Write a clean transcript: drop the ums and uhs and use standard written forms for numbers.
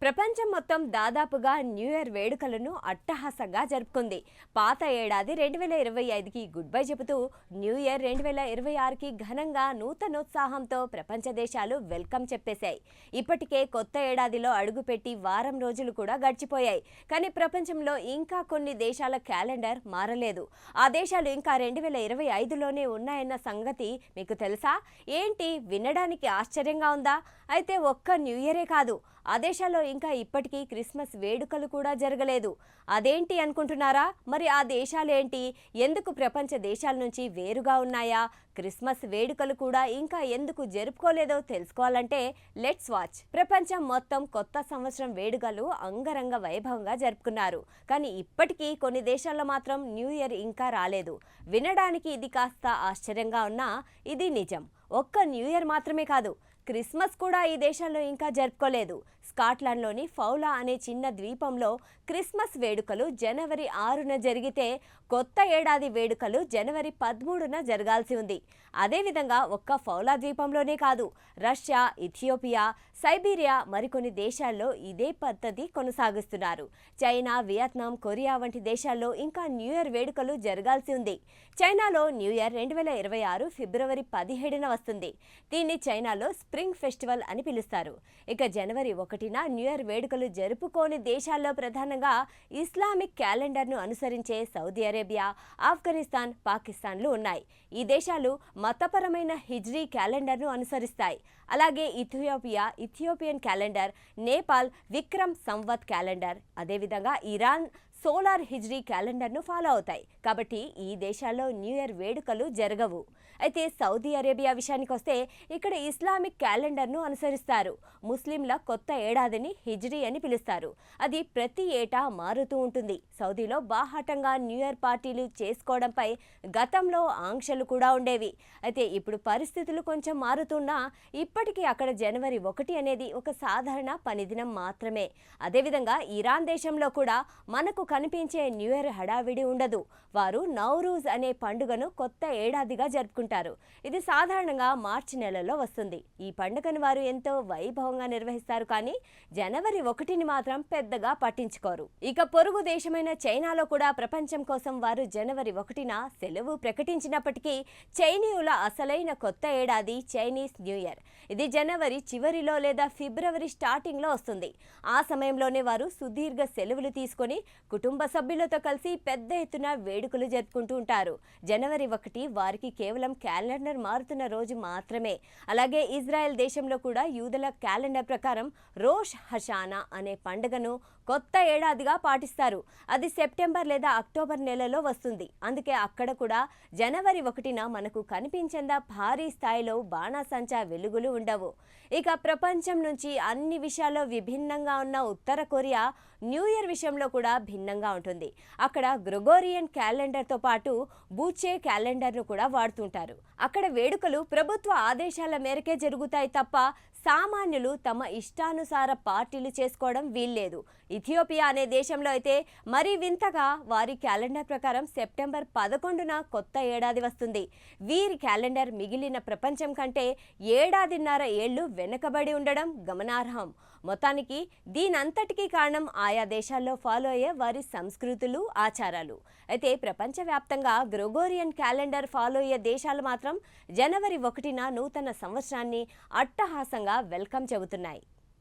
ప్రపంచం మొత్తం దాదాపుగా న్యూ ఇయర్ వేడుకలను అట్టహాసంగా జరుపుకుంది. పాత ఏడాది 2025కి గుడ్ బై చెబుతూ న్యూ ఇయర్ 2026కి ఘనంగా నూతనోత్సాహంతో ప్రపంచ దేశాలు వెల్కమ్ చెప్పేశాయి. ఇప్పటికే కొత్త ఏడాదిలో అడుగుపెట్టి వారం రోజులు కూడా గడిచిపోయాయి. కానీ ప్రపంచంలో ఇంకా కొన్ని దేశాల క్యాలెండర్ మారలేదు. ఆ దేశాలు ఇంకా 2025లోనే ఉన్నాయన్న సంగతి మీకు తెలుసా? ఏంటి, వినడానికి ఆశ్చర్యంగా ఉందా? అయితే ఒక్క న్యూ ఇయరే కాదు, ఆ దేశాల్లో ఇంకా ఇప్పటికీ క్రిస్మస్ వేడుకలు కూడా జరగలేదు. అదేంటి అనుకుంటున్నారా? మరి ఆ దేశాలేంటి? ఎందుకు ప్రపంచ దేశాల నుంచి వేరుగా ఉన్నాయా? క్రిస్మస్ వేడుకలు కూడా ఇంకా ఎందుకు జరుపుకోలేదో తెలుసుకోవాలంటే లెట్స్ వాచ్. ప్రపంచం మొత్తం కొత్త సంవత్సరం వేడుకలు అంగరంగ వైభవంగా జరుపుకున్నారు. కానీ ఇప్పటికీ కొన్ని దేశాల్లో మాత్రం న్యూ ఇయర్ ఇంకా రాలేదు. వినడానికి ఇది కాస్త ఆశ్చర్యంగా ఉన్నా ఇది నిజం. ఒక్క న్యూ ఇయర్ మాత్రమే కాదు, క్రిస్మస్ కూడా ఈ దేశాల్లో ఇంకా జరుపుకోలేదు. స్కాట్లాండ్లోని ఫౌలా అనే చిన్న ద్వీపంలో క్రిస్మస్ వేడుకలు జనవరి 6న జరిగితే కొత్త ఏడాది వేడుకలు జనవరి 13న జరగాల్సి ఉంది. అదేవిధంగా ఒక్క ఫౌలా ద్వీపంలోనే కాదు, రష్యా, ఇథియోపియా, సైబీరియా మరికొన్ని దేశాల్లో ఇదే పద్ధతి కొనసాగిస్తున్నారు. చైనా, వియత్నాం, కొరియా వంటి దేశాల్లో ఇంకా న్యూ ఇయర్ వేడుకలు జరగాల్సి ఉంది. చైనాలో న్యూ ఇయర్ 2026 ఫిబ్రవరి 17న వస్తుంది. దీన్ని చైనాలో స్ప్రింగ్ ఫెస్టివల్ అని పిలుస్తారు. ఇక జనవరి 1న న్యూ ఇయర్ వేడుకలు జరుపుకోని దేశాల్లో ప్రధానంగా ఇస్లామిక్ క్యాలెండర్ను అనుసరించే సౌదీ అరేబియా, ఆఫ్ఘనిస్తాన్, పాకిస్తాన్లు ఉన్నాయి. ఈ దేశాలు మతపరమైన హిజ్రీ క్యాలెండర్ను అనుసరిస్తాయి. అలాగే Ethiopian calendar, Nepal Vikram Samvat calendar, అదేవిధంగా ఇరాన్ సోలార్ హిజ్రీ క్యాలెండర్ను ఫాలో అవుతాయి. కాబట్టి ఈ దేశాల్లో న్యూ ఇయర్ వేడుకలు జరగవు. అయితే సౌదీ అరేబియా విషయానికి వస్తే ఇక్కడ ఇస్లామిక్ క్యాలెండర్ను అనుసరిస్తారు. ముస్లింల కొత్త ఏడాదిని హిజ్రీ అని పిలుస్తారు. అది ప్రతి ఏటా మారుతూ ఉంటుంది. సౌదీలో బాహాటంగా న్యూ ఇయర్ పార్టీలు చేసుకోవడంపై గతంలో ఆంక్షలు కూడా ఉండేవి. అయితే ఇప్పుడు పరిస్థితులు కొంచెం మారుతున్నా ఇప్పటికీ అక్కడ జనవరి 1 అనేది ఒక సాధారణ పనిదినం మాత్రమే. అదేవిధంగా ఇరాన్ దేశంలో కూడా మనకు కనిపించే న్యూ ఇయర్ హడావిడి ఉండదు. వారు నౌరూజ్ అనే పండుగను కొత్త ఏడాదిగా జరుపుకుంటారు. ఇది సాధారణంగా మార్చి నెలలో వస్తుంది. ఈ పండుగను వారు ఎంతో వైభవంగా నిర్వహిస్తారు. కానీ జనవరి 1ని మాత్రం పెద్దగా పట్టించుకోరు. ఇక పొరుగు దేశమైన చైనాలో కూడా ప్రపంచం కోసం వారు జనవరి 1న సెలవు ప్రకటించినప్పటికీ చైనీయుల అసలైన కొత్త ఏడాది చైనీస్ న్యూ ఇయర్. ఇది జనవరి చివరిలో లేదా ఫిబ్రవరి స్టార్టింగ్లో వస్తుంది. ఆ సమయంలోనే వారు సుదీర్ఘ సెలవులు తీసుకొని కుటుంబ సభ్యులతో కలిసి పెద్ద ఎత్తున వేడుకలు జరుపుకుంటూ ఉంటారు. జనవరి 1 వారికి కేవలం క్యాలెండర్ మారుతున్న రోజు మాత్రమే. అలాగే ఇజ్రాయెల్ దేశంలో కూడా యూదుల క్యాలెండర్ ప్రకారం రోష్ హషానా అనే పండుగను కొత్త ఏడాదిగా పాటిస్తారు. అది సెప్టెంబర్ లేదా అక్టోబర్ నెలలో వస్తుంది. అందుకే అక్కడ కూడా జనవరి 1న మనకు కనిపించేంత భారీ స్థాయిలో బాణాసంచా వెలుగులు ఉండవు. ఇక ప్రపంచం నుంచి అన్ని విషయాల్లో విభిన్నంగా ఉన్న ఉత్తర కొరియా న్యూ ఇయర్ విషయంలో కూడా భిన్నంగా ఉంటుంది. అక్కడ గ్రెగోరియన్ క్యాలెండర్తో పాటు బూచే క్యాలెండర్ను కూడా వాడుతుంటారు. అక్కడ వేడుకలు ప్రభుత్వ ఆదేశాల మేరకే జరుగుతాయి తప్ప సామాన్యులు తమ ఇష్టానుసార పార్టీలు చేసుకోవడం వీల్లేదు. ఇథియోపియా అనే దేశంలో అయితే మరీ వింతగా వారి క్యాలెండర్ ప్రకారం సెప్టెంబర్ 11న కొత్త ఏడాది వస్తుంది. వీరి క్యాలెండర్ మిగిలిన ప్రపంచం కంటే 7.5 ఏళ్లు వెనుకబడి ఉండడం గమనార్హం. మొత్తానికి దీనంతటికీ కారణం ఆయా దేశాల్లో ఫాలో అయ్యే వారి సంస్కృతులు, ఆచారాలు. అయితే ప్రపంచవ్యాప్తంగా గ్రెగోరియన్ క్యాలెండర్ ఫాలో అయ్యే దేశాలు మాత్రం జనవరి 1న నూతన సంవత్సరాన్ని అట్టహాసంగా వెల్కమ్ చెబుతున్నాయి.